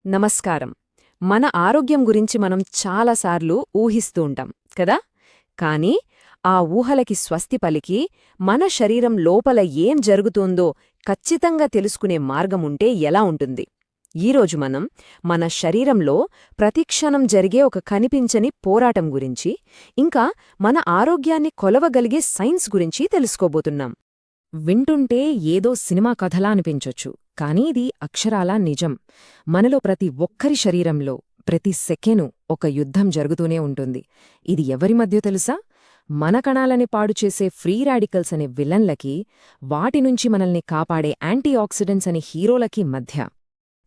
నమస్కారం. మన ఆరోగ్యం గురించి మనం చాలాసార్లు ఊహిస్తూ ఉంటాం కదా. కానీ ఆ ఊహలకి స్వస్తి పలికి మన శరీరం లోపల ఏం జరుగుతోందో ఖచ్చితంగా తెలుసుకునే మార్గముంటే ఎలా ఉంటుంది? ఈరోజు మనం మన శరీరంలో ప్రతిక్షణం జరిగే ఒక కనిపించని పోరాటం గురించి, ఇంకా మన ఆరోగ్యాన్ని కొలవగలిగే సైన్స్ గురించి తెలుసుకోబోతున్నాం. వింటుంటే ఏదో సినిమా కథలా అనిపించొచ్చు, కానీ ఇది అక్షరాలా నిజం. మనలో ప్రతి ఒక్కరి శరీరంలో ప్రతి సెకెను ఒక యుద్ధం జరుగుతూనే ఉంటుంది. ఇది ఎవరి మధ్య తెలుసా? మన కణాలని పాడుచేసే ఫ్రీ రాడికల్స్ అనే విలన్లకి, వాటి నుంచి మనల్ని కాపాడే యాంటీఆక్సిడెంట్స్ అనే హీరోలకి మధ్య.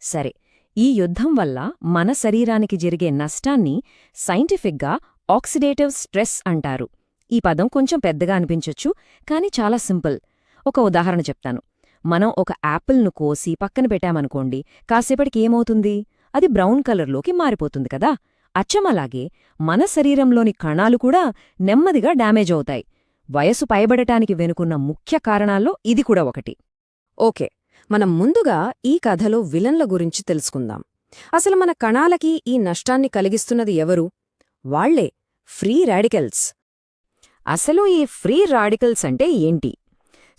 సరే, ఈ యుద్ధం వల్ల మన శరీరానికి జరిగే నష్టాన్ని సైంటిఫిక్గా ఆక్సిడేటివ్ స్ట్రెస్ అంటారు. ఈ పదం కొంచెం పెద్దగా అనిపించొచ్చు, కానీ చాలా సింపుల్. ఒక ఉదాహరణ చెప్తాను. మనం ఒక యాపిల్ను కోసి పక్కన పెట్టామనుకోండి, కాసేపటికి ఏమవుతుంది? అది బ్రౌన్ కలర్లోకి మారిపోతుంది కదా. అచ్చమలాగే మన శరీరంలోని కణాలు కూడా నెమ్మదిగా డ్యామేజ్ అవుతాయి. వయసు పైబడటానికి వెనుకున్న ముఖ్య కారణాల్లో ఇది కూడా ఒకటి. ఓకే, మనం ముందుగా ఈ కథలో విలన్ల గురించి తెలుసుకుందాం. అసలు మన కణాలకి ఈ నష్టాన్ని కలిగిస్తున్నది ఎవరు? వాళ్లే, ఫ్రీ రాడికల్స్. అసలు ఈ ఫ్రీ రాడికల్స్ అంటే ఏంటి?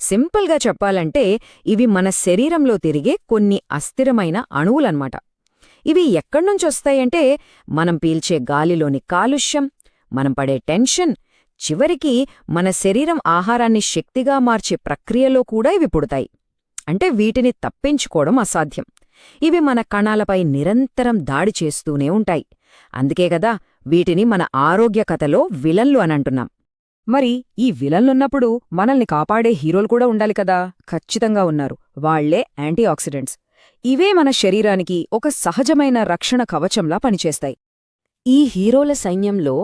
సింపుల్గా చెప్పాలంటే ఇవి మన శరీరంలో తిరిగే కొన్ని అస్థిరమైన అణువులన్మాట. ఇవి ఎక్కడ్నుంచొస్తాయంటే మనం పీల్చే గాలిలోని కాలుష్యం, మనం పడే టెన్షన్, చివరికి మన శరీరం ఆహారాన్ని శక్తిగా మార్చే ప్రక్రియలో కూడా ఇవి పుడతాయి. అంటే వీటిని తప్పించుకోవడం అసాధ్యం. ఇవి మన కణాలపై నిరంతరం దాడి చేస్తూనే ఉంటాయి. అందుకే గదా వీటిని మన ఆరోగ్య కథలో విలన్లు అనంటున్నాం. మరి ఈ విలన్లున్నప్పుడు మనల్ని కాపాడే హీరోలు కూడా ఉండాలి కదా. ఖచ్చితంగా ఉన్నారు. వాళ్లే యాంటీఆక్సిడెంట్స్. ఇవే మన శరీరానికి ఒక సహజమైన రక్షణ కవచంలా పనిచేస్తాయి. ఈ హీరోల సైన్యంలో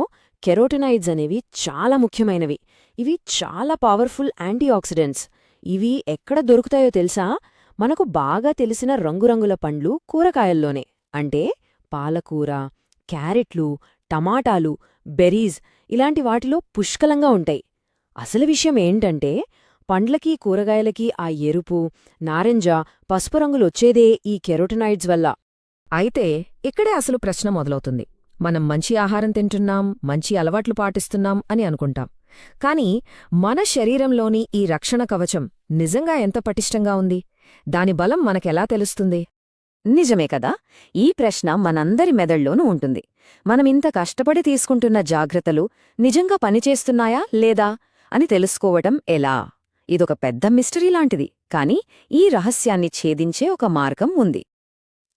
కెరోటినాయిడ్స్ అనేవి చాలా ముఖ్యమైనవి. ఇవి చాలా పవర్ఫుల్ యాంటీఆక్సిడెంట్స్. ఇవి ఎక్కడ దొరుకుతాయో తెలుసా? మనకు బాగా తెలిసిన రంగురంగుల పండ్లు, కూరగాయల్లోనే. అంటే పాలకూర, క్యారెట్లు, టమాటాలు, బెర్రీస్ ఇలాంటి వాటిలో పుష్కలంగా ఉంటాయి. అసలు విషయం ఏంటంటే, పండ్లకి కూరగాయలకి ఆ ఎరుపు, నారింజ, పసుపు రంగులొచ్చేదే ఈ కెరోటినాయిడ్స్ వల్ల. అయితే ఇక్కడే అసలు ప్రశ్న మొదలవుతుంది. మనం మంచి ఆహారం తింటున్నాం, మంచి అలవాట్లు పాటిస్తున్నాం అని అనుకుంటాం. కాని మన శరీరంలోని ఈ రక్షణ కవచం నిజంగా ఎంత పటిష్టంగా ఉంది? దాని బలం మనకెలా తెలుస్తుంది? నిజమే కదా. ఈ ప్రశ్న మనందరి మెదళ్లోనూ ఉంటుంది. మనమింత కష్టపడి తీసుకుంటున్న జాగ్రత్తలు నిజంగా పనిచేస్తున్నాయా లేదా అని తెలుసుకోవటం ఎలా? ఇదొక పెద్ద మిస్టరీ లాంటిది. కాని ఈ రహస్యాన్ని ఛేదించే ఒక మార్గం ఉంది.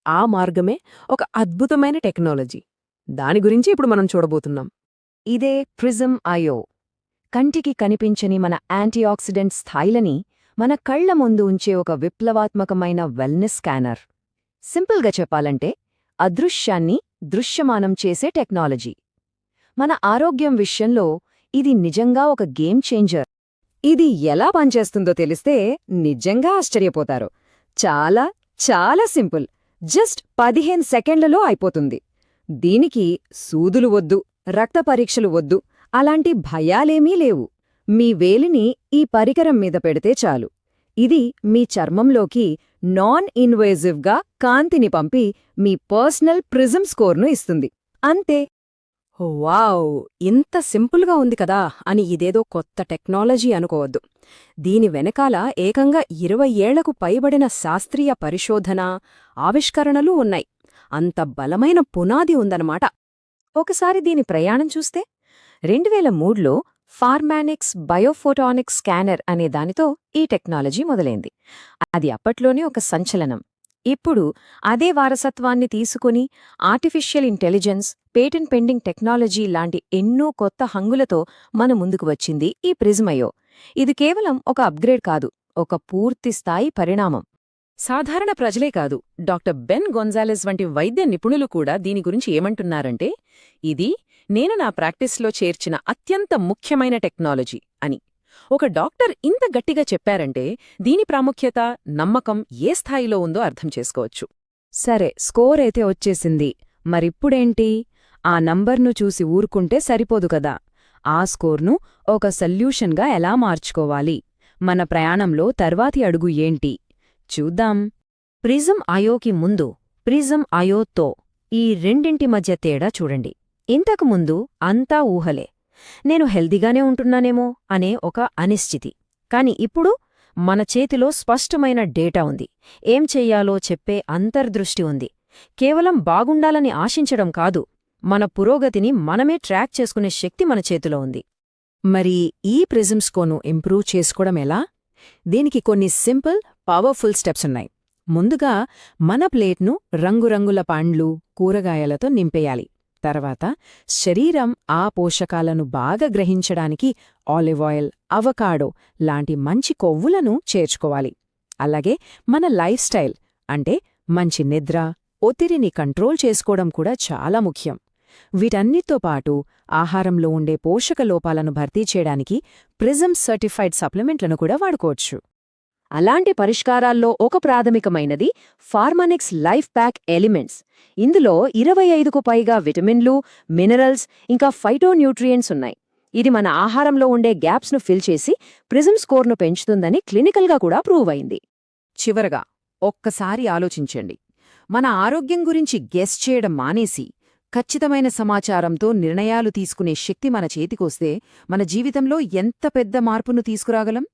ఆ మార్గమే ఒక అద్భుతమైన టెక్నాలజీ. దాని గురించి ఇప్పుడు మనం చూడబోతున్నాం. ఇదే ప్రిజం ఐఓ. కంటికి కనిపించని మన యాంటీఆక్సిడెంట్ స్థాయిలని మన కళ్ల ముందు ఉంచే ఒక విప్లవాత్మకమైన వెల్నెస్ స్కానర్. సింపుల్గా చెప్పాలంటే అదృశ్యాన్ని దృశ్యమానం చేసే టెక్నాలజీ. మన ఆరోగ్యం విషయంలో ఇది నిజంగా ఒక గేమ్ చేంజర్. ఇది ఎలా పనిచేస్తుందో తెలిస్తే నిజంగా ఆశ్చర్యపోతారు. చాలా చాలా సింపుల్. జస్ట్ 15 సెకండ్లలో అయిపోతుంది. దీనికి సూదులు వద్దు, రక్త పరీక్షలు వద్దు, అలాంటి భయాలేమీ లేవు. మీ వేలిని ఈ పరికరం మీద పెడితే చాలు. ఇది మీ చర్మంలోకి నాన్ ఇన్వేజివ్గా కాంతిని పంపి మీ పర్సనల్ ప్రిజం స్కోర్ను ఇస్తుంది. అంతే. వావ్, ఇంత సింపుల్గా ఉంది కదా అని ఇదేదో కొత్త టెక్నాలజీ అనుకోవద్దు. దీని వెనకాల ఏకంగా 20 ఏళ్లకు పైబడిన శాస్త్రీయ పరిశోధన, ఆవిష్కరణలు ఉన్నాయి. అంత బలమైన పునాది ఉందన్నమాట. ఒకసారి దీని ప్రయాణం చూస్తే 2003లో ఫార్మానిక్స్ బయోఫోటానిక్ స్కానర్ అనే దానితో ఈ టెక్నాలజీ మొదలైంది. అది అప్పట్లోనే ఒక సంచలనం. ఇప్పుడు అదే వారసత్వాన్ని తీసుకుని artificial intelligence, patent pending technology లాంటి ఎన్నో కొత్త హంగులతో మన ముందుకు వచ్చింది ఈ ప్రిజమయో. ఇది కేవలం ఒక అప్గ్రేడ్ కాదు, ఒక పూర్తిస్థాయి పరిణామం. సాధారణ ప్రజలే కాదు, డాక్టర్ బెన్ గొన్జాలెస్ వంటి వైద్య నిపుణులు కూడా దీని గురించి ఏమంటున్నారంటే, ఇది నేను నా ప్రాక్టీస్లో చేర్చిన అత్యంత ముఖ్యమైన టెక్నాలజీ అని. ఒక డాక్టర్ ఇంత గట్టిగా చెప్పారంటే దీని ప్రాముఖ్యత, నమ్మకం ఏ స్థాయిలో ఉందో అర్థం చేసుకోవచ్చు. సరే, స్కోర్ అయితే వచ్చేసింది. మరిప్పుడేంటి? ఆ నంబర్ను చూసి ఊరుకుంటే సరిపోదు కదా. ఆ స్కోర్ను ఒక సొల్యూషన్గా ఎలా మార్చుకోవాలి? మన ప్రయాణంలో తర్వాతి అడుగు ఏంటి? చూద్దాం. ప్రిజం ఐఓకి ముందు ప్రిజం అయోతో ఈ రెండింటి మధ్య తేడా చూడండి. ఇంతకుముందు అంతా ఊహలే, నేను హెల్దీగానే ఉంటున్నానేమో అనే ఒక అనిశ్చితి. కాని ఇప్పుడు మన చేతిలో స్పష్టమైన డేటా ఉంది, ఏం చెయ్యాలో చెప్పే అంతర్దృష్టి ఉంది. కేవలం బాగుండాలని ఆశించడం కాదు, మన పురోగతిని మనమే ట్రాక్ చేసుకునే శక్తి మన చేతిలో ఉంది. మరి ఈ ప్రిజం స్కోర్ను ఇంప్రూవ్ చేసుకోవడం ఎలా? దీనికి కొన్ని సింపుల్, పవర్ఫుల్ స్టెప్స్ ఉన్నాయి. ముందుగా మన ప్లేట్ను రంగురంగుల పండ్లు, కూరగాయలతో నింపేయాలి. తర్వాత శరీరం ఆ పోషకాలను బాగా గ్రహించడానికి ఆలివ్ ఆయిల్, అవకాడో లాంటి మంచి కొవ్వులను చేర్చుకోవాలి. అలాగే మన లైఫ్ స్టైల్ అంటే మంచి నిద్ర, ఒత్తిడిని కంట్రోల్ చేసుకోవడం కూడా చాలా ముఖ్యం. వీటన్నిటితో పాటు ఆహారంలో ఉండే పోషక లోపాలను భర్తీ చేయడానికి ప్రిజం సర్టిఫైడ్ సప్లిమెంట్లను కూడా వాడుకోవచ్చు. అలాంటి పరిష్కారాల్లో ఒక ప్రాథమికమైనది ఫార్మానిక్స్ లైఫ్ ప్యాక్ ఎలిమెంట్స్. ఇందులో 25కు పైగా విటమిన్లు, మినరల్స్, ఇంకా ఫైటోన్యూట్రియంట్స్ ఉన్నాయి. ఇది మన ఆహారంలో ఉండే గ్యాప్స్ను ఫిల్ చేసి ప్రిజం స్కోర్ను పెంచుతుందని క్లినికల్గా కూడా ప్రూవ్ అయింది. చివరగా ఒక్కసారి ఆలోచించండి, మన ఆరోగ్యం గురించి గెస్ చేయడం మానేసి ఖచ్చితమైన సమాచారంతో నిర్ణయాలు తీసుకునే శక్తి మన చేతికొస్తే మన జీవితంలో ఎంత పెద్ద మార్పును తీసుకురాగలం?